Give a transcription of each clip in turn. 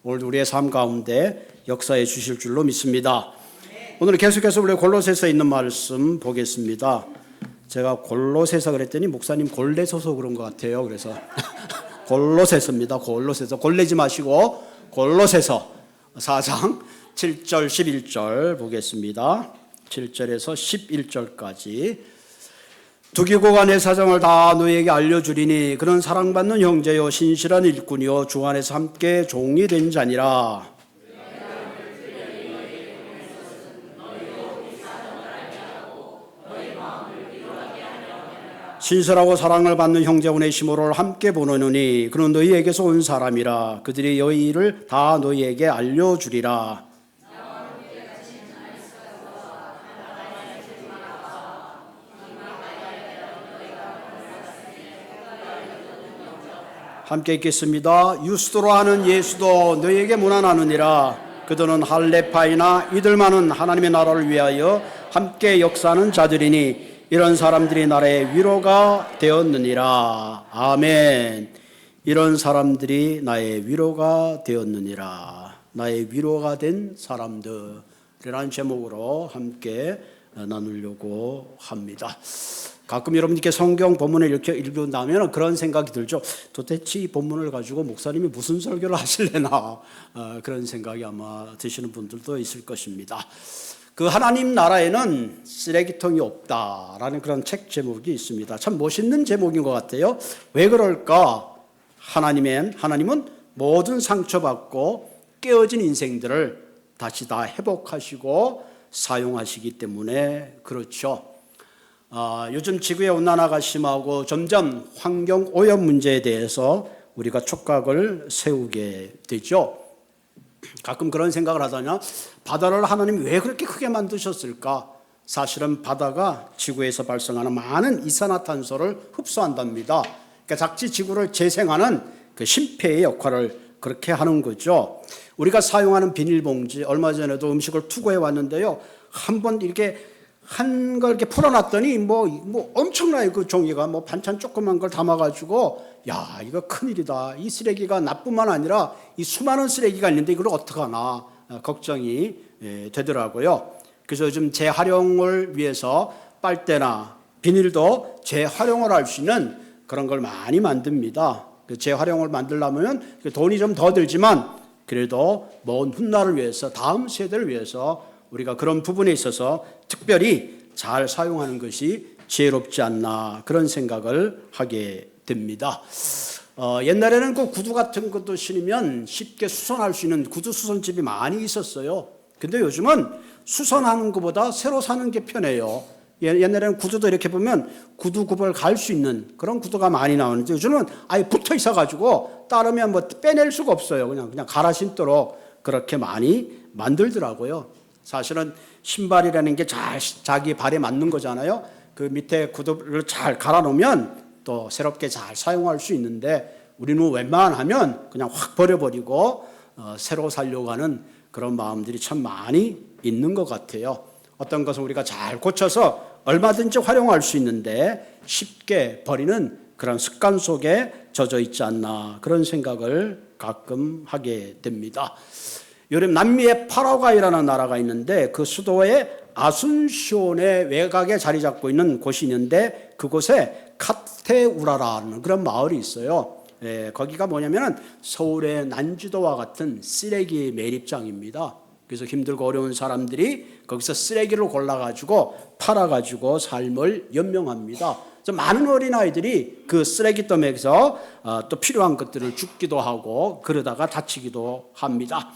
오늘도 우리의 삶 가운데 역사해 주실 줄로 믿습니다. 오늘 계속해서 우리 골로새서에 있는 말씀 보겠습니다. 제가 골로새서 그랬더니 목사님 골레서서 그런 것 같아요. 그래서 골로새서입니다. 골로새서 골레지 마시고 골로새서 4장 7절 11절 보겠습니다. 7절에서 11절까지 두기고가 내 사정을 다 너희에게 알려주리니 그는 사랑받는 형제요 신실한 일꾼이요 주 안에서 함께 종이 된 자니라. 신실하고 사랑을 받는 형제 오네시모를 함께 보내노니 그는 너희에게서 온 사람이라. 그들이 너희를 다 너희에게 알려주리라. 함께 읽겠습니다. 유스도로 하는 예수도 너희에게 문안하느니라. 그들은 할레파이나 이들만은 하나님의 나라를 위하여 함께 역사하는 자들이니 이런 사람들이 나라의 위로가 되었느니라. 아멘. 이런 사람들이 나의 위로가 되었느니라. 나의 위로가 된 사람들이라는 제목으로 함께 나누려고 합니다. 가끔 여러분께 성경 본문을 이렇게 읽는다면 그런 생각이 들죠. 도대체 이 본문을 가지고 목사님이 무슨 설교를 하실래나 그런 생각이 아마 드시는 분들도 있을 것입니다. 그 하나님 나라에는 쓰레기통이 없다라는 그런 책 제목이 있습니다. 참 멋있는 제목인 것 같아요. 왜 그럴까? 하나님은 모든 상처받고 깨어진 인생들을 다시 다 회복하시고 사용하시기 때문에 그렇죠. 요즘 지구의 온난화가 심하고 점점 환경 오염 문제에 대해서 우리가 촉각을 세우게 되죠. 가끔 그런 생각을 하다냐, 바다를 하나님이 왜 그렇게 크게 만드셨을까? 사실은 바다가 지구에서 발생하는 많은 이산화탄소를 흡수한답니다. 그러니까 작지 지구를 재생하는 그 심폐의 역할을 그렇게 하는 거죠. 우리가 사용하는 비닐봉지, 얼마 전에도 음식을 투고해 왔는데요. 한번 이렇게 한 걸 이렇게 풀어놨더니 뭐 엄청나요. 그 종이가 뭐 반찬 조그만 걸 담아가지고 야 이거 큰일이다. 이 쓰레기가 나뿐만 아니라 이 수많은 쓰레기가 있는데 이걸 어떡하나 걱정이 되더라고요. 그래서 요즘 재활용을 위해서 빨대나 비닐도 재활용을 할 수 있는 그런 걸 많이 만듭니다. 재활용을 만들려면 돈이 좀 더 들지만 그래도 먼 훗날을 위해서 다음 세대를 위해서 우리가 그런 부분에 있어서 특별히 잘 사용하는 것이 지혜롭지 않나 그런 생각을 하게 됩니다. 옛날에는 그 구두 같은 것도 신으면 쉽게 수선할 수 있는 구두 수선집이 많이 있었어요. 근데 요즘은 수선하는 것보다 새로 사는 게 편해요. 옛날에는 구두도 이렇게 보면 구두 굽을 갈 수 있는 그런 구두가 많이 나오는데 요즘은 아예 붙어 있어가지고 따르면 뭐 빼낼 수가 없어요. 그냥 갈아 신도록 그렇게 많이 만들더라고요. 사실은 신발이라는 게 잘 자기 발에 맞는 거잖아요. 그 밑에 구두를 잘 갈아 놓으면 또 새롭게 잘 사용할 수 있는데 우리는 웬만하면 그냥 확 버려버리고 새로 살려고 하는 그런 마음들이 참 많이 있는 것 같아요. 어떤 것은 우리가 잘 고쳐서 얼마든지 활용할 수 있는데 쉽게 버리는 그런 습관 속에 젖어 있지 않나 그런 생각을 가끔 하게 됩니다. 요즘 남미의 파라과이라는 나라가 있는데 그 수도의 아순시온의 외곽에 자리 잡고 있는 곳이 있는데 그곳에 카테우라라는 그런 마을이 있어요. 거기가 뭐냐면 서울의 난지도와 같은 쓰레기 매립장입니다. 그래서 힘들고 어려운 사람들이 거기서 쓰레기를 골라가지고 팔아가지고 삶을 연명합니다. 많은 어린아이들이 그 쓰레기더미에서 또 필요한 것들을 줍기도 하고 그러다가 다치기도 합니다.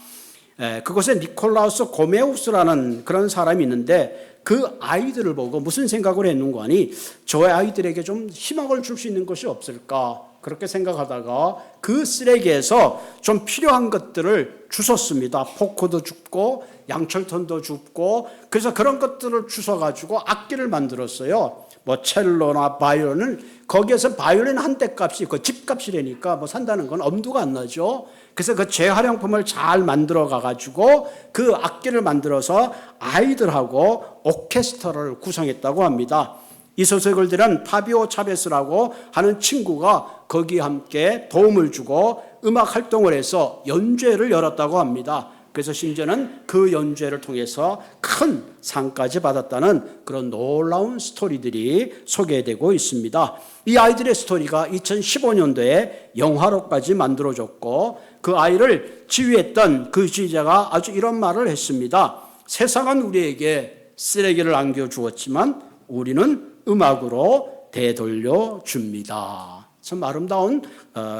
그곳에 니콜라우스 고메우스라는 그런 사람이 있는데 그 아이들을 보고 무슨 생각을 했는가 하니 저 아이들에게 좀 희망을 줄 수 있는 것이 없을까 그렇게 생각하다가 그 쓰레기에서 좀 필요한 것들을 주웠습니다. 포크도 줍고 양철턴도 줍고 그래서 그런 것들을 주워가지고 악기를 만들었어요. 뭐 첼로나 바이올린을 거기에서 바이올린 한 대 값이 그 집값이라니까 뭐 산다는 건 엄두가 안 나죠. 그래서 그 재활용품을 잘 만들어 가가지고 그 악기를 만들어서 아이들하고 오케스트라를 구성했다고 합니다. 이 소식을 들은 파비오 차베스라고 하는 친구가 거기에 함께 도움을 주고 음악 활동을 해서 연주회를 열었다고 합니다. 그래서 심지어는 그 연주회를 통해서 큰 상까지 받았다는 그런 놀라운 스토리들이 소개되고 있습니다. 이 아이들의 스토리가 2015년도에 영화로까지 만들어졌고, 그 아이를 지휘했던 그 지휘자가 아주 이런 말을 했습니다. 세상은 우리에게 쓰레기를 안겨주었지만 우리는 음악으로 되돌려 줍니다. 참 아름다운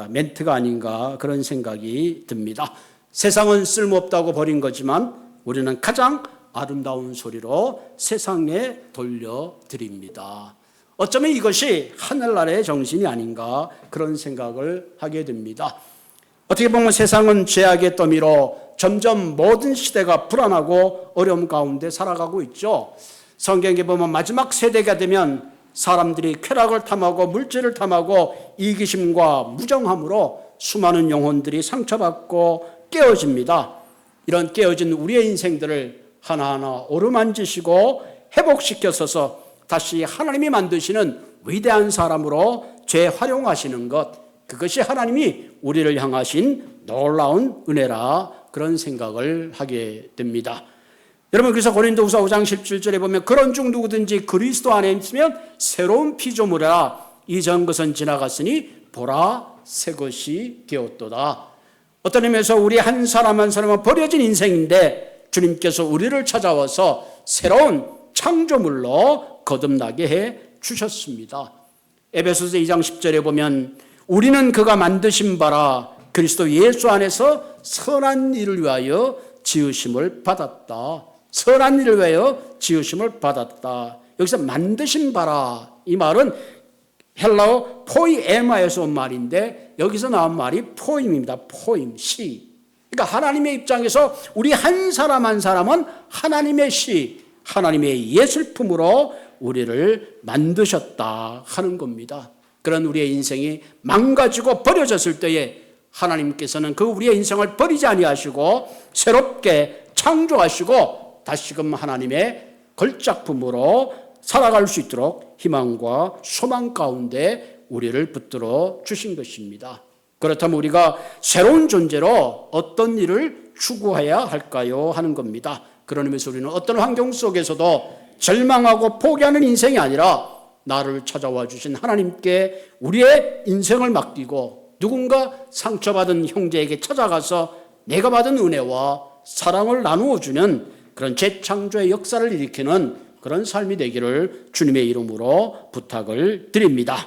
멘트가 아닌가 그런 생각이 듭니다. 세상은 쓸모없다고 버린 거지만 우리는 가장 아름다운 소리로 세상에 돌려드립니다. 어쩌면 이것이 하늘나라의 정신이 아닌가 그런 생각을 하게 됩니다. 어떻게 보면 세상은 죄악의 더미로 점점 모든 시대가 불안하고 어려움 가운데 살아가고 있죠. 성경에 보면 마지막 세대가 되면 사람들이 쾌락을 탐하고 물질을 탐하고 이기심과 무정함으로 수많은 영혼들이 상처받고 깨어집니다. 이런 깨어진 우리의 인생들을 하나하나 어루만지시고 회복시켜서서 다시 하나님이 만드시는 위대한 사람으로 재활용하시는 것, 그것이 하나님이 우리를 향하신 놀라운 은혜라 그런 생각을 하게 됩니다. 여러분, 그래서 고린도후서 5장 17절에 보면 그런 중 누구든지 그리스도 안에 있으면 새로운 피조물이라 이전 것은 지나갔으니 보라 새 것이 되었도다. 어떤 의미에서 우리 한 사람 한 사람은 버려진 인생인데 주님께서 우리를 찾아와서 새로운 창조물로 거듭나게 해 주셨습니다. 에베소서 2장 10절에 보면 우리는 그가 만드신 바라 그리스도 예수 안에서 선한 일을 위하여 지으심을 받았다. 선한 일을 위하여 지으심을 받았다. 여기서 만드신 바라, 이 말은 헬라어 포이에마에서 온 말인데 여기서 나온 말이 포임입니다. 포임, 시. 그러니까 하나님의 입장에서 우리 한 사람 한 사람은 하나님의 시, 하나님의 예술품으로 우리를 만드셨다 하는 겁니다. 그런 우리의 인생이 망가지고 버려졌을 때에 하나님께서는 그 우리의 인생을 버리지 아니하시고 새롭게 창조하시고 다시금 하나님의 걸작품으로 살아갈 수 있도록 희망과 소망 가운데 우리를 붙들어 주신 것입니다. 그렇다면 우리가 새로운 존재로 어떤 일을 추구해야 할까요? 하는 겁니다. 그런 의미에서 우리는 어떤 환경 속에서도 절망하고 포기하는 인생이 아니라 나를 찾아와 주신 하나님께 우리의 인생을 맡기고 누군가 상처받은 형제에게 찾아가서 내가 받은 은혜와 사랑을 나누어 주는 그런 재창조의 역사를 일으키는 그런 삶이 되기를 주님의 이름으로 부탁을 드립니다.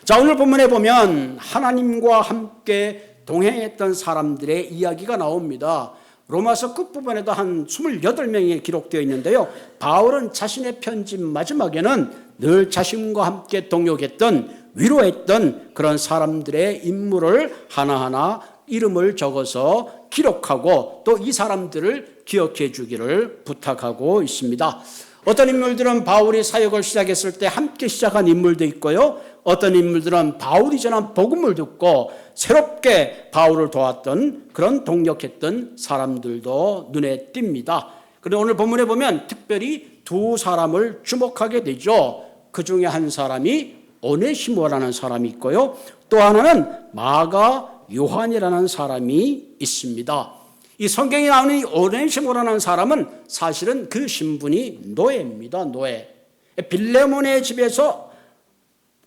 자, 오늘 본문에 보면 하나님과 함께 동행했던 사람들의 이야기가 나옵니다. 로마서 끝부분에도 한 28명이 기록되어 있는데요. 바울은 자신의 편지 마지막에는 늘 자신과 함께 동역했던, 위로했던 그런 사람들의 인물을 하나하나 이름을 적어서 기록하고 또 이 사람들을 기억해 주기를 부탁하고 있습니다. 어떤 인물들은 바울이 사역을 시작했을 때 함께 시작한 인물도 있고요. 어떤 인물들은 바울이 전한 복음을 듣고 새롭게 바울을 도왔던 그런 동역했던 사람들도 눈에 띕니다. 그런데 오늘 본문에 보면 특별히 두 사람을 주목하게 되죠. 그 중에 한 사람이 오네시모라는 사람이 있고요. 또 하나는 마가 요한이라는 사람이 있습니다. 이 성경에 나오는 이 오네시모라는 사람은 사실은 그 신분이 노예입니다. 노예. 빌레몬의 집에서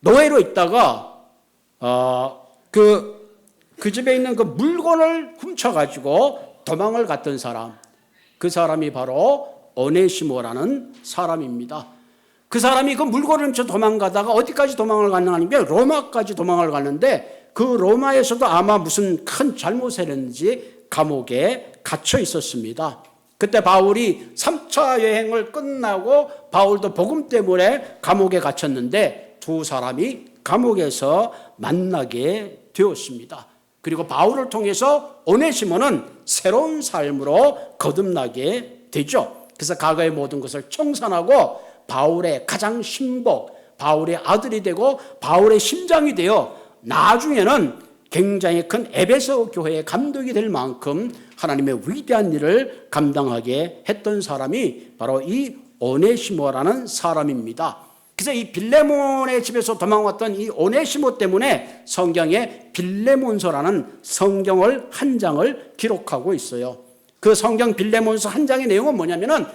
노예로 있다가 그 집에 있는 그 물건을 훔쳐가지고 도망을 갔던 사람, 그 사람이 바로 오네시모라는 사람입니다. 그 사람이 그 물건을 훔쳐 도망가다가 어디까지 도망을 갔느냐, 로마까지 도망을 갔는데 그 로마에서도 아마 무슨 큰 잘못을 했는지 감옥에 갇혀 있었습니다. 그때 바울이 3차 여행을 끝나고 바울도 복음 때문에 감옥에 갇혔는데 두 사람이 감옥에서 만나게 되었습니다. 그리고 바울을 통해서 오네시모는 새로운 삶으로 거듭나게 되죠. 그래서 과거의 모든 것을 청산하고 바울의 가장 신복, 바울의 아들이 되고 바울의 심장이 되어 나중에는 굉장히 큰 에베소 교회의 감독이 될 만큼 하나님의 위대한 일을 감당하게 했던 사람이 바로 이 오네시모라는 사람입니다. 그래서 이 빌레몬의 집에서 도망왔던 이 오네시모 때문에 성경에 빌레몬서라는 성경을 한 장을 기록하고 있어요. 그 성경 빌레몬서 한 장의 내용은 뭐냐면은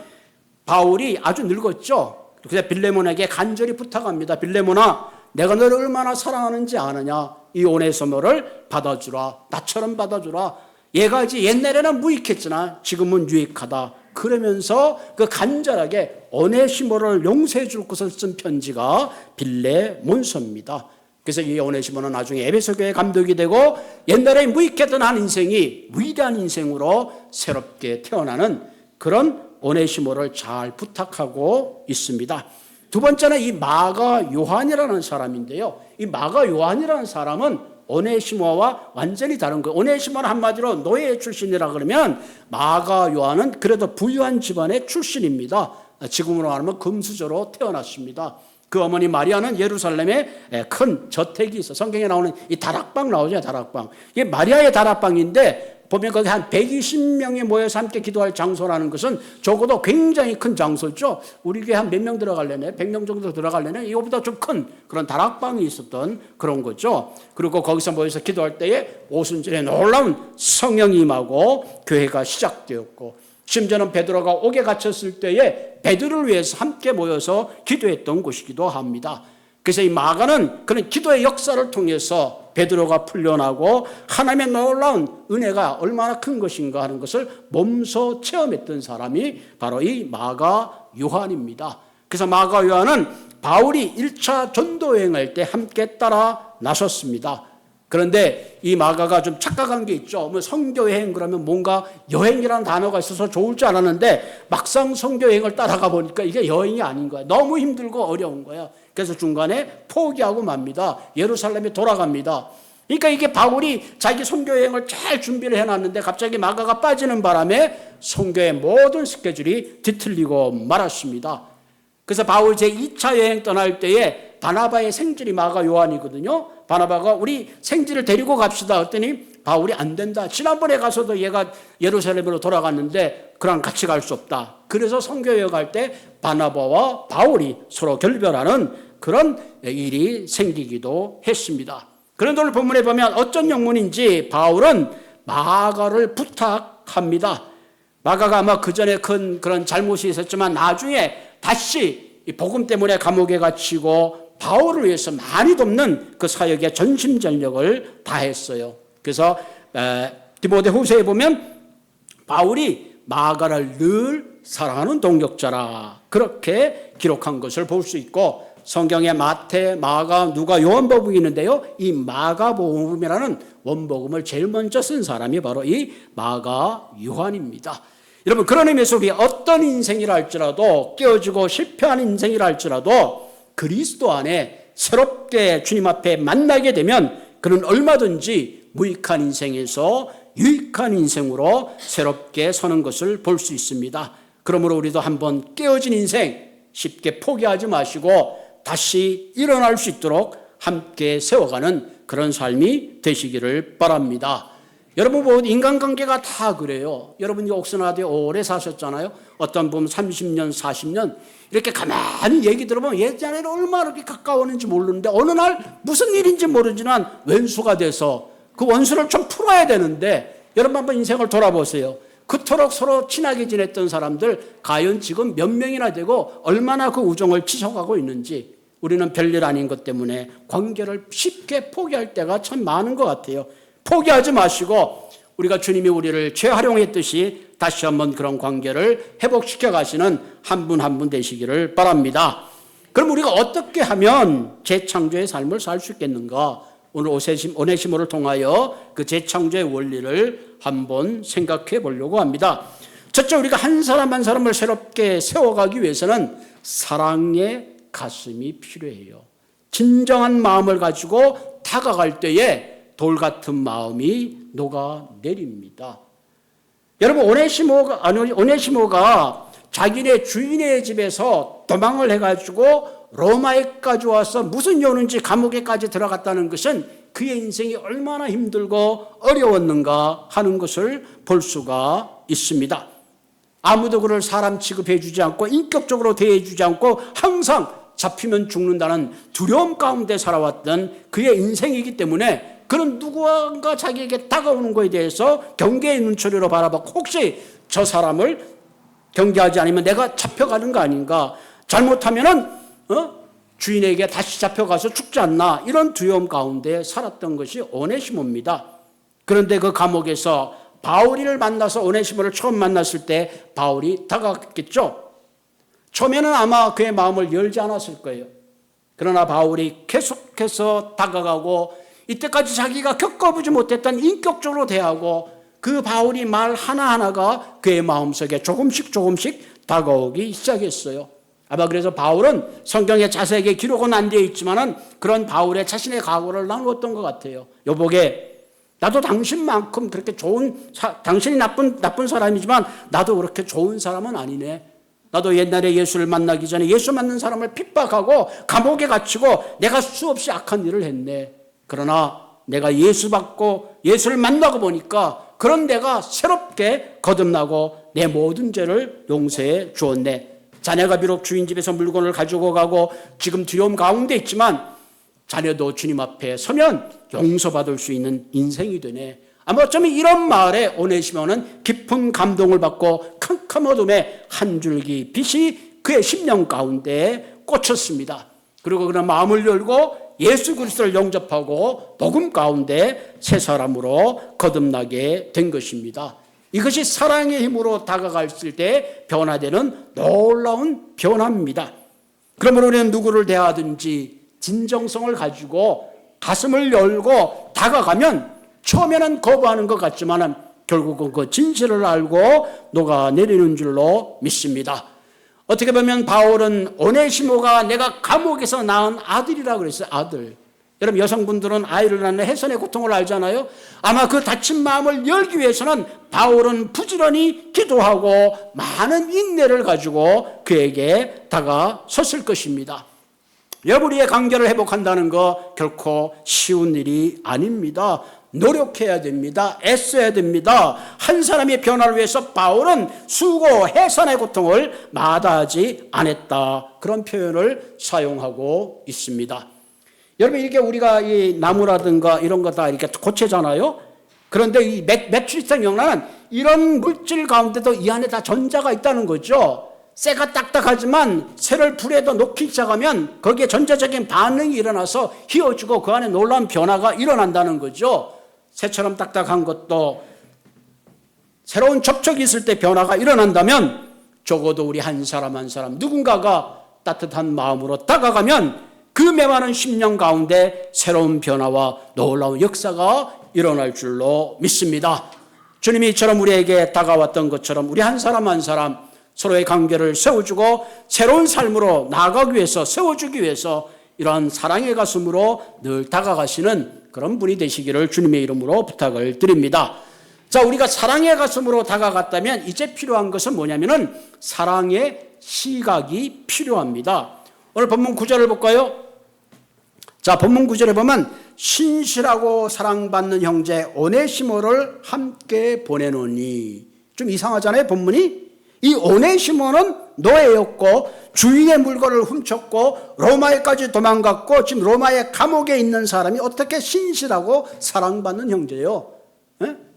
바울이 아주 늙었죠. 그래서 빌레몬에게 간절히 부탁합니다. 빌레몬아, 내가 너를 얼마나 사랑하는지 아느냐. 이 오네시모를 받아주라. 나처럼 받아주라. 얘가 이제 옛날에는 무익했지만 지금은 유익하다. 그러면서 그 간절하게 오네시모를 용서해 줄 것을 쓴 편지가 빌레몬서입니다. 그래서 이 오네시모는 나중에 에베소 교회 감독이 되고 옛날에 무익했던 한 인생이 위대한 인생으로 새롭게 태어나는 그런 오네시모를 잘 부탁하고 있습니다. 두 번째는 이 마가 요한이라는 사람인데요. 이 마가 요한이라는 사람은 오네시모와 완전히 다른 거예요. 오네시모는 한마디로 노예 출신이라 그러면 마가 요한은 그래도 부유한 집안의 출신입니다. 지금으로 말하면 금수저로 태어났습니다. 그 어머니 마리아는 예루살렘에 큰 저택이 있어. 성경에 나오는 이 다락방 나오죠. 다락방. 이게 마리아의 다락방인데 보면 거기 한 120명이 모여서 함께 기도할 장소라는 것은 적어도 굉장히 큰 장소죠. 우리 교회 한 몇 명 들어갈래네? 100명 정도 들어갈래네? 이거보다 좀 큰 그런 다락방이 있었던 그런 거죠. 그리고 거기서 모여서 기도할 때에 오순절에 놀라운 성령이 임하고 교회가 시작되었고, 심지어는 베드로가 옥에 갇혔을 때에 베드로를 위해서 함께 모여서 기도했던 곳이기도 합니다. 그래서 이 마가는 그런 기도의 역사를 통해서 베드로가 풀려나고 하나님의 놀라운 은혜가 얼마나 큰 것인가 하는 것을 몸소 체험했던 사람이 바로 이 마가 요한입니다. 그래서 마가 요한은 바울이 1차 전도 여행할 때 함께 따라 나섰습니다. 그런데 이 마가가 좀 착각한 게 있죠. 뭐 선교 여행 그러면 뭔가 여행이라는 단어가 있어서 좋을 줄 알았는데 막상 선교 여행을 따라가 보니까 이게 여행이 아닌 거야. 너무 힘들고 어려운 거야. 그래서 중간에 포기하고 맙니다. 예루살렘에 돌아갑니다. 그러니까 이게 바울이 자기 선교 여행을 잘 준비를 해놨는데 갑자기 마가가 빠지는 바람에 선교의 모든 스케줄이 뒤틀리고 말았습니다. 그래서 바울 제2차 여행 떠날 때에 바나바의 생질이 마가 요한이거든요. 바나바가 우리 생질을 데리고 갑시다 했더니 바울이 안 된다. 지난번에 가서도 얘가 예루살렘으로 돌아갔는데 그랑 같이 갈 수 없다. 그래서 선교 여행 갈 때 바나바와 바울이 서로 결별하는 그런 일이 생기기도 했습니다. 그런데 오늘 본문에 보면 어쩐 영문인지 바울은 마가를 부탁합니다. 마가가 아마 그 전에 큰 그런 잘못이 있었지만 나중에 다시 이 복음 때문에 감옥에 갇히고 바울을 위해서 많이 돕는 그 사역에 전심전력을 다했어요. 그래서 디모데 후서에 보면 바울이 마가를 늘 사랑하는 동역자라 그렇게 기록한 것을 볼 수 있고, 성경에 마태, 마가, 누가, 요한복음이 있는데요. 이 마가복음이라는 원복음을 제일 먼저 쓴 사람이 바로 이 마가 요한입니다. 여러분, 그런 의미에서 우리 어떤 인생이라 할지라도, 깨어지고 실패한 인생이라 할지라도 그리스도 안에 새롭게 주님 앞에 만나게 되면 그는 얼마든지 무익한 인생에서 유익한 인생으로 새롭게 서는 것을 볼 수 있습니다. 그러므로 우리도 한번 깨어진 인생 쉽게 포기하지 마시고 다시 일어날 수 있도록 함께 세워가는 그런 삶이 되시기를 바랍니다. 여러분, 뭐 인간관계가 다 그래요. 여러분이 옥스나드에 오래 사셨잖아요. 어떤 보면 30년, 40년 이렇게 가만히 얘기 들어보면 예전에는 얼마나 그렇게 가까웠는지 모르는데 어느 날 무슨 일인지 모르지만 왼수가 돼서 그 원수를 좀 풀어야 되는데, 여러분 한번 인생을 돌아보세요. 그토록 서로 친하게 지냈던 사람들 과연 지금 몇 명이나 되고 얼마나 그 우정을 지속하고 있는지, 우리는 별일 아닌 것 때문에 관계를 쉽게 포기할 때가 참 많은 것 같아요. 포기하지 마시고 우리가 주님이 우리를 재활용했듯이 다시 한번 그런 관계를 회복시켜 가시는 한 분 한 분 되시기를 바랍니다. 그럼 우리가 어떻게 하면 재창조의 삶을 살 수 있겠는가? 오늘 오네시모를 통하여 그 재창조의 원리를 한번 생각해 보려고 합니다. 첫째, 우리가 한 사람 한 사람을 새롭게 세워가기 위해서는 사랑의 가슴이 필요해요. 진정한 마음을 가지고 다가갈 때에 돌 같은 마음이 녹아내립니다. 여러분, 오네시모가 자기네 주인의 집에서 도망을 해가지고 로마에까지 와서 무슨 이유인지 감옥에까지 들어갔다는 것은 그의 인생이 얼마나 힘들고 어려웠는가 하는 것을 볼 수가 있습니다. 아무도 그를 사람 취급해 주지 않고 인격적으로 대해 주지 않고 항상 잡히면 죽는다는 두려움 가운데 살아왔던 그의 인생이기 때문에 그는 누구가 자기에게 다가오는 것에 대해서 경계의 눈초리로 바라보고 혹시 저 사람을 경계하지 않으면 내가 잡혀가는 거 아닌가, 잘못하면은 주인에게 다시 잡혀가서 죽지 않나, 이런 두려움 가운데 살았던 것이 오네시모입니다. 그런데 그 감옥에서 바울이를 만나서 오네시모를 처음 만났을 때 바울이 다가갔겠죠. 처음에는 아마 그의 마음을 열지 않았을 거예요. 그러나 바울이 계속해서 다가가고 이때까지 자기가 겪어보지 못했던 인격적으로 대하고 그 바울이 말 하나하나가 그의 마음속에 조금씩 다가오기 시작했어요. 아마 그래서 바울은 성경에 자세하게 기록은 안 되어 있지만은 그런 바울의 자신의 각오를 나누었던 것 같아요. 여보게, 나도 당신만큼 그렇게 당신이 나쁜 사람이지만 나도 그렇게 좋은 사람은 아니네. 나도 옛날에 예수를 만나기 전에 예수 만난 사람을 핍박하고 감옥에 갇히고 내가 수없이 악한 일을 했네. 그러나 내가 예수 받고 예수를 만나고 보니까 그런 내가 새롭게 거듭나고 내 모든 죄를 용서해 주었네. 자네가 비록 주인 집에서 물건을 가지고 가고 지금 두려움 가운데 있지만 자네도 주님 앞에 서면 용서받을 수 있는 인생이 되네. 아마 어쩌면 이런 말에 오네시모는 깊은 감동을 받고 캄캄 어둠의 한 줄기 빛이 그의 심령 가운데 꽂혔습니다. 그리고 그런 마음을 열고 예수 그리스도를 영접하고 복음 가운데 새 사람으로 거듭나게 된 것입니다. 이것이 사랑의 힘으로 다가갔을 때 변화되는 놀라운 변화입니다. 그러므로 우리는 누구를 대하든지 진정성을 가지고 가슴을 열고 다가가면 처음에는 거부하는 것 같지만 결국은 그 진실을 알고 녹아내리는 줄로 믿습니다. 어떻게 보면 바울은 오네시모가 내가 감옥에서 낳은 아들이라고 그랬어요. 아들. 여러분, 여성분들은 아이를 낳는 해선의 고통을 알잖아요. 아마 그 다친 마음을 열기 위해서는 바울은 부지런히 기도하고 많은 인내를 가지고 그에게 다가섰을 것입니다. 여러분의 관계를 회복한다는 거 결코 쉬운 일이 아닙니다. 노력해야 됩니다. 애써야 됩니다. 한 사람의 변화를 위해서 바울은 수고, 해산의 고통을 마다하지 않았다. 그런 표현을 사용하고 있습니다. 여러분, 이렇게 우리가 이 나무라든가 이런 거 다 이렇게 고체잖아요. 그런데 이 메추리탄 용나는 이런 물질 가운데도 이 안에 다 전자가 있다는 거죠. 쇠가 딱딱하지만 쇠를 불에도 놓기 시작하면 거기에 전자적인 반응이 일어나서 휘어지고 그 안에 놀라운 변화가 일어난다는 거죠. 쇠처럼 딱딱한 것도 새로운 접촉이 있을 때 변화가 일어난다면 적어도 우리 한 사람 한 사람 누군가가 따뜻한 마음으로 다가가면 그 메마른 심령 가운데 새로운 변화와 놀라운 역사가 일어날 줄로 믿습니다. 주님이 이처럼 우리에게 다가왔던 것처럼 우리 한 사람 한 사람 서로의 관계를 세워주고 새로운 삶으로 나아가기 위해서, 세워주기 위해서 이러한 사랑의 가슴으로 늘 다가가시는 그런 분이 되시기를 주님의 이름으로 부탁을 드립니다. 자, 우리가 사랑의 가슴으로 다가갔다면 이제 필요한 것은 뭐냐면은 사랑의 시각이 필요합니다. 오늘 본문 9절을 볼까요? 자, 본문 9절에 보면 신실하고 사랑받는 형제 오네시모를 함께 보내노니, 좀 이상하잖아요, 본문이. 이 오네시모는 노예였고 주인의 물건을 훔쳤고 로마에까지 도망갔고 지금 로마의 감옥에 있는 사람이 어떻게 신실하고 사랑받는 형제예요?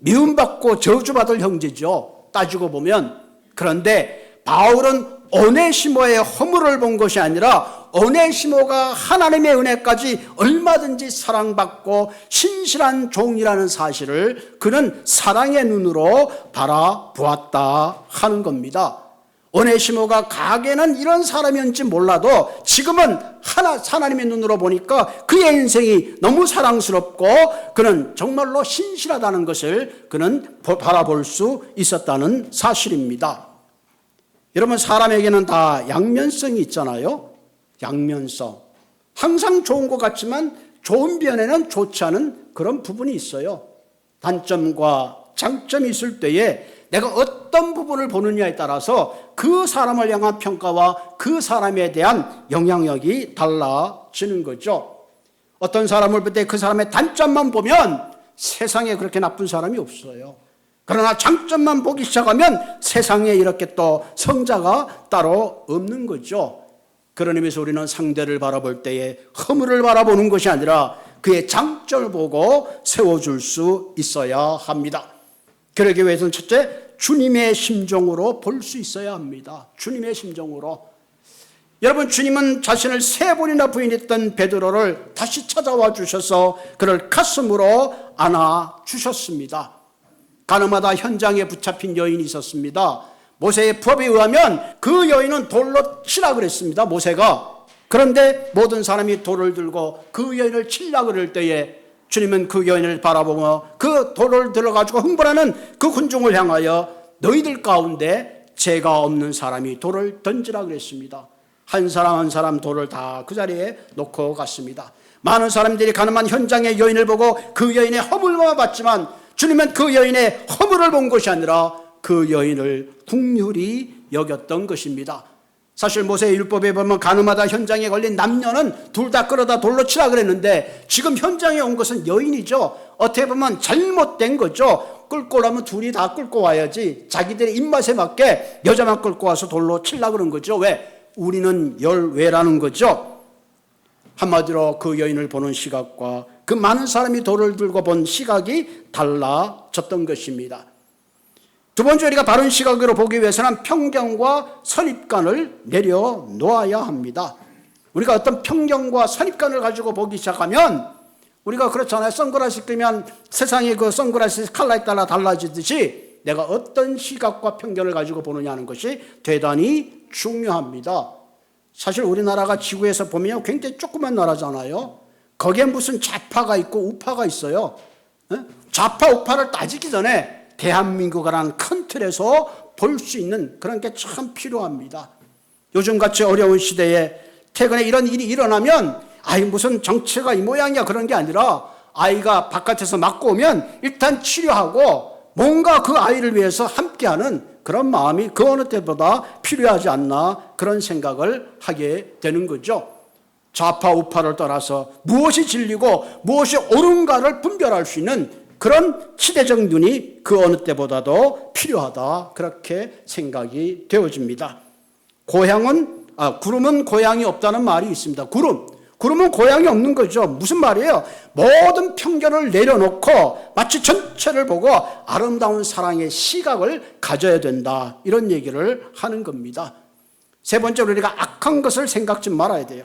미움받고 저주받을 형제죠, 따지고 보면. 그런데 바울은 오네시모의 허물을 본 것이 아니라 오네시모가 하나님의 은혜까지 얼마든지 사랑받고 신실한 종이라는 사실을 그는 사랑의 눈으로 바라보았다 하는 겁니다. 오네시모가 가게는 이런 사람이었는지 몰라도 지금은 하나님의 눈으로 보니까 그의 인생이 너무 사랑스럽고 그는 정말로 신실하다는 것을 그는 바라볼 수 있었다는 사실입니다. 여러분, 사람에게는 다 양면성이 있잖아요. 양면성. 항상 좋은 것 같지만 좋은 면에는 좋지 않은 그런 부분이 있어요. 단점과 장점이 있을 때에 내가 어떤 부분을 보느냐에 따라서 그 사람을 향한 평가와 그 사람에 대한 영향력이 달라지는 거죠. 어떤 사람을 볼 때 그 사람의 단점만 보면 세상에 그렇게 나쁜 사람이 없어요. 그러나 장점만 보기 시작하면 세상에 이렇게 또 성자가 따로 없는 거죠. 그런 의미에서 우리는 상대를 바라볼 때에 허물을 바라보는 것이 아니라 그의 장점을 보고 세워줄 수 있어야 합니다. 그러기 위해서는 첫째, 주님의 심정으로 볼 수 있어야 합니다. 주님의 심정으로. 여러분, 주님은 자신을 3번이나 부인했던 베드로를 다시 찾아와 주셔서 그를 가슴으로 안아 주셨습니다. 가늠하다 현장에 붙잡힌 여인이 있었습니다. 모세의 법에 의하면 그 여인은 돌로 치라 그랬습니다. 모세가. 그런데 모든 사람이 돌을 들고 그 여인을 치려고 그럴 때에 주님은 그 여인을 바라보며 그 돌을 들어가지고 흥분하는 그 군중을 향하여 너희들 가운데 죄가 없는 사람이 돌을 던지라 그랬습니다. 한 사람 한 사람 돌을 다 그 자리에 놓고 갔습니다. 많은 사람들이 가늠한 현장의 여인을 보고 그 여인의 허물만 봤지만 주님은 그 여인의 허물을 본 것이 아니라 그 여인을 긍휼히 여겼던 것입니다. 사실 모세의 율법에 보면 가늠하다 현장에 걸린 남녀는 둘 다 끌어다 돌로 치라 그랬는데 지금 현장에 온 것은 여인이죠. 어떻게 보면 잘못된 거죠. 끌고 오라면 둘이 다 끌고 와야지 자기들의 입맛에 맞게 여자만 끌고 와서 돌로 치려고 그런 거죠. 왜? 우리는 열외라는 거죠. 한마디로 그 여인을 보는 시각과 그 많은 사람이 돌을 들고 본 시각이 달라졌던 것입니다. 두 번째, 우리가 바른 시각으로 보기 위해서는 편견과 선입관을 내려놓아야 합니다. 우리가 어떤 편견과 선입관을 가지고 보기 시작하면 우리가 그렇잖아요. 선글라스 끼면 세상의 그 선글라스 컬러에 따라 달라지듯이 내가 어떤 시각과 편견을 가지고 보느냐 하는 것이 대단히 중요합니다. 사실 우리나라가 지구에서 보면 굉장히 조그만 나라잖아요. 거기에 무슨 좌파가 있고 우파가 있어요. 좌파 우파를 따지기 전에 대한민국이라는 큰 틀에서 볼 수 있는 그런 게 참 필요합니다. 요즘같이 어려운 시대에 최근에 이런 일이 일어나면 무슨 정체가 이 모양이야 그런 게 아니라 아이가 바깥에서 맞고 오면 일단 치료하고 뭔가 그 아이를 위해서 함께하는 그런 마음이 그 어느 때보다 필요하지 않나 그런 생각을 하게 되는 거죠. 좌파 우파를 떠나서 무엇이 진리고 무엇이 옳은가를 분별할 수 있는 그런 시대적 눈이 그 어느 때보다도 필요하다 그렇게 생각이 되어집니다. 구름은 고향이 없다는 말이 있습니다. 구름은 고향이 없는 거죠. 무슨 말이에요? 모든 편견을 내려놓고 마치 전체를 보고 아름다운 사랑의 시각을 가져야 된다 이런 얘기를 하는 겁니다. 세 번째로 우리가 악한 것을 생각지 말아야 돼요.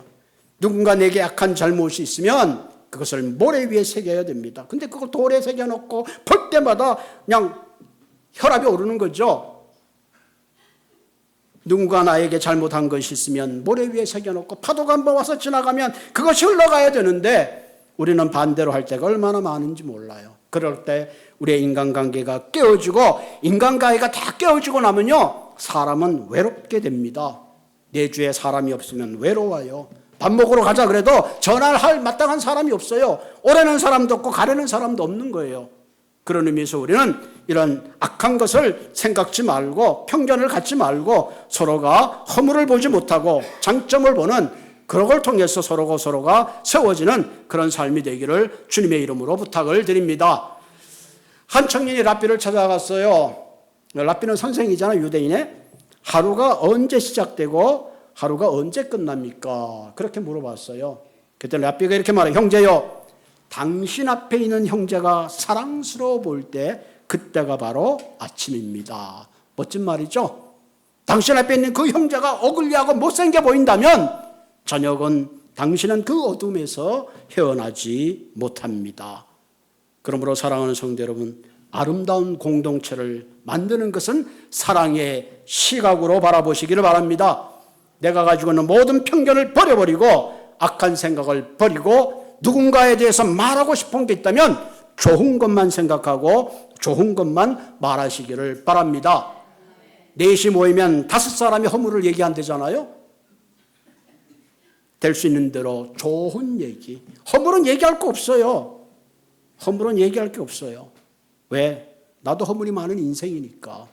누군가 내게 악한 잘못이 있으면 그것을 모래 위에 새겨야 됩니다. 근데 그걸 돌에 새겨놓고 볼 때마다 그냥 혈압이 오르는 거죠. 누군가 나에게 잘못한 것이 있으면 모래 위에 새겨놓고 파도가 한번 와서 지나가면 그것이 흘러가야 되는데 우리는 반대로 할 때가 얼마나 많은지 몰라요. 그럴 때 우리의 인간관계가 깨어지고 인간관계가 다 깨어지고 나면요 사람은 외롭게 됩니다. 내 주위에 사람이 없으면 외로워요. 밥 먹으러 가자 그래도 전화를 할 마땅한 사람이 없어요. 오래는 사람도 없고 가려는 사람도 없는 거예요. 그런 의미에서 우리는 이런 악한 것을 생각지 말고 편견을 갖지 말고 서로가 허물을 보지 못하고 장점을 보는 그런 걸 통해서 서로가 세워지는 그런 삶이 되기를 주님의 이름으로 부탁을 드립니다. 한 청년이 랍비를 찾아갔어요. 랍비는 선생이잖아요. 유대인의. 하루가 언제 시작되고 하루가 언제 끝납니까? 그렇게 물어봤어요. 그때 랍비가 이렇게 말해요. 형제요, 당신 앞에 있는 형제가 사랑스러워 보일 때 그때가 바로 아침입니다. 멋진 말이죠. 당신 앞에 있는 그 형제가 어글리하고 못생겨 보인다면 저녁은 당신은 그 어둠에서 헤어나지 못합니다. 그러므로 사랑하는 성도 여러분, 아름다운 공동체를 만드는 것은 사랑의 시각으로 바라보시기를 바랍니다. 내가 가지고 있는 모든 편견을 버려버리고 악한 생각을 버리고 누군가에 대해서 말하고 싶은 게 있다면 좋은 것만 생각하고 좋은 것만 말하시기를 바랍니다. 넷이 모이면 5사람이 허물을 얘기한대잖아요. 될 수 있는 대로 좋은 얘기. 허물은 얘기할 거 없어요. 허물은 얘기할 게 없어요. 왜? 나도 허물이 많은 인생이니까.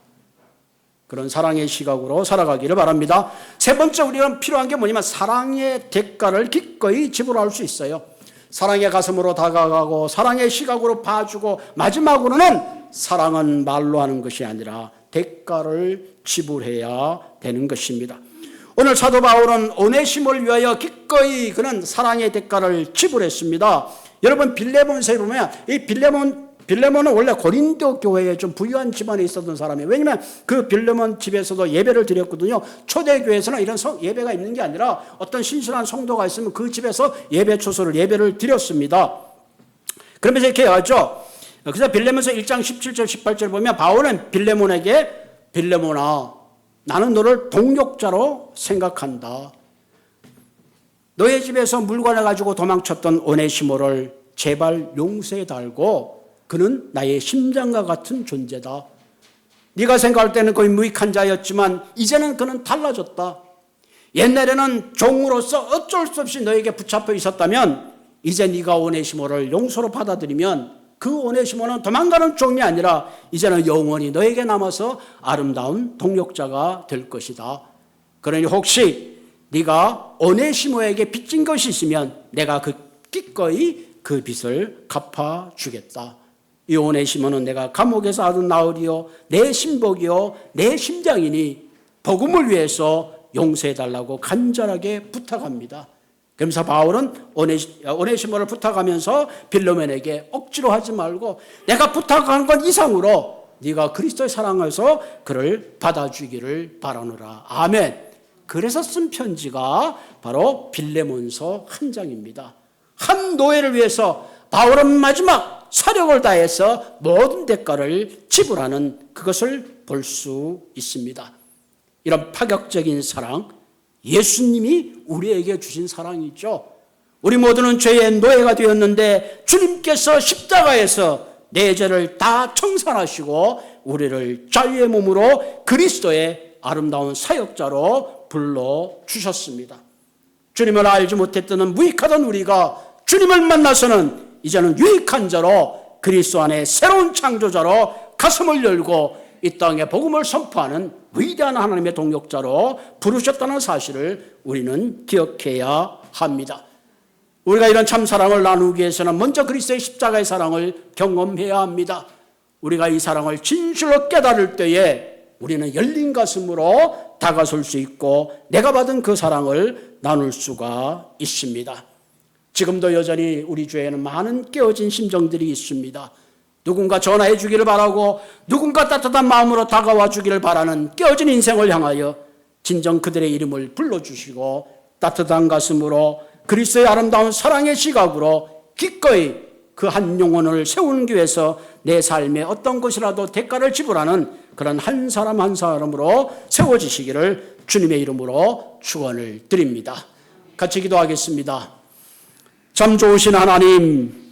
그런 사랑의 시각으로 살아가기를 바랍니다. 세 번째 우리가 필요한 게 뭐냐면 사랑의 대가를 기꺼이 지불할 수 있어요. 사랑의 가슴으로 다가가고 사랑의 시각으로 봐주고 마지막으로는 사랑은 말로 하는 것이 아니라 대가를 지불해야 되는 것입니다. 오늘 사도 바울은 오네시모를 위하여 기꺼이 그는 사랑의 대가를 지불했습니다. 여러분 빌레몬서에 보면 이 빌레몬은 원래 고린도 교회에 좀 부유한 집안에 있었던 사람이에요. 왜냐하면 그 빌레몬 집에서도 예배를 드렸거든요. 초대교회에서는 이런 예배가 있는 게 아니라 어떤 신실한 성도가 있으면 그 집에서 예배를 드렸습니다. 그러면서 이렇게 하죠. 그래서 빌레몬서 1장 17절 18절 보면 바울은 빌레몬에게 빌레몬아 나는 너를 동역자로 생각한다. 너의 집에서 물건을 가지고 도망쳤던 오네시모를 제발 용서해 달고 그는 나의 심장과 같은 존재다. 네가 생각할 때는 거의 무익한 자였지만 이제는 그는 달라졌다. 옛날에는 종으로서 어쩔 수 없이 너에게 붙잡혀 있었다면 이제 네가 오네시모를 용서로 받아들이면 그 오네시모는 도망가는 종이 아니라 이제는 영원히 너에게 남아서 아름다운 동역자가 될 것이다. 그러니 혹시 네가 오네시모에게 빚진 것이 있으면 내가 기꺼이 그 빚을 갚아주겠다. 이 오네시모는 내가 감옥에서 아둔 나으리요 내 신복이요 내 심장이니 복음을 위해서 용서해달라고 간절하게 부탁합니다. 그러면서 바울은 오네시모를 부탁하면서 빌레몬에게 억지로 하지 말고 내가 부탁하는 것 이상으로 네가 그리스도의 사랑에서 그를 받아주기를 바라노라. 아멘. 그래서 쓴 편지가 바로 빌레몬서 한 장입니다. 한 노예를 위해서 바울은 마지막 사력을 다해서 모든 대가를 지불하는 그것을 볼 수 있습니다. 이런 파격적인 사랑, 예수님이 우리에게 주신 사랑이죠. 우리 모두는 죄의 노예가 되었는데 주님께서 십자가에서 내 죄를 다 청산하시고 우리를 자유의 몸으로 그리스도의 아름다운 사역자로 불러주셨습니다. 주님을 알지 못했던 무익하던 우리가 주님을 만나서는 이제는 유익한 자로 그리스도 안에 새로운 창조자로 가슴을 열고 이 땅에 복음을 선포하는 위대한 하나님의 동역자로 부르셨다는 사실을 우리는 기억해야 합니다. 우리가 이런 참 사랑을 나누기 위해서는 먼저 그리스도의 십자가의 사랑을 경험해야 합니다. 우리가 이 사랑을 진실로 깨달을 때에 우리는 열린 가슴으로 다가설 수 있고 내가 받은 그 사랑을 나눌 수가 있습니다. 지금도 여전히 우리 주위에는 많은 깨어진 심정들이 있습니다. 누군가 전화해 주기를 바라고 누군가 따뜻한 마음으로 다가와 주기를 바라는 깨어진 인생을 향하여 진정 그들의 이름을 불러주시고 따뜻한 가슴으로 그리스도의 아름다운 사랑의 시각으로 기꺼이 그 한 영혼을 세우기 위해서 내 삶에 어떤 것이라도 대가를 지불하는 그런 한 사람 한 사람으로 세워지시기를 주님의 이름으로 축원을 드립니다. 같이 기도하겠습니다. 참 좋으신 하나님,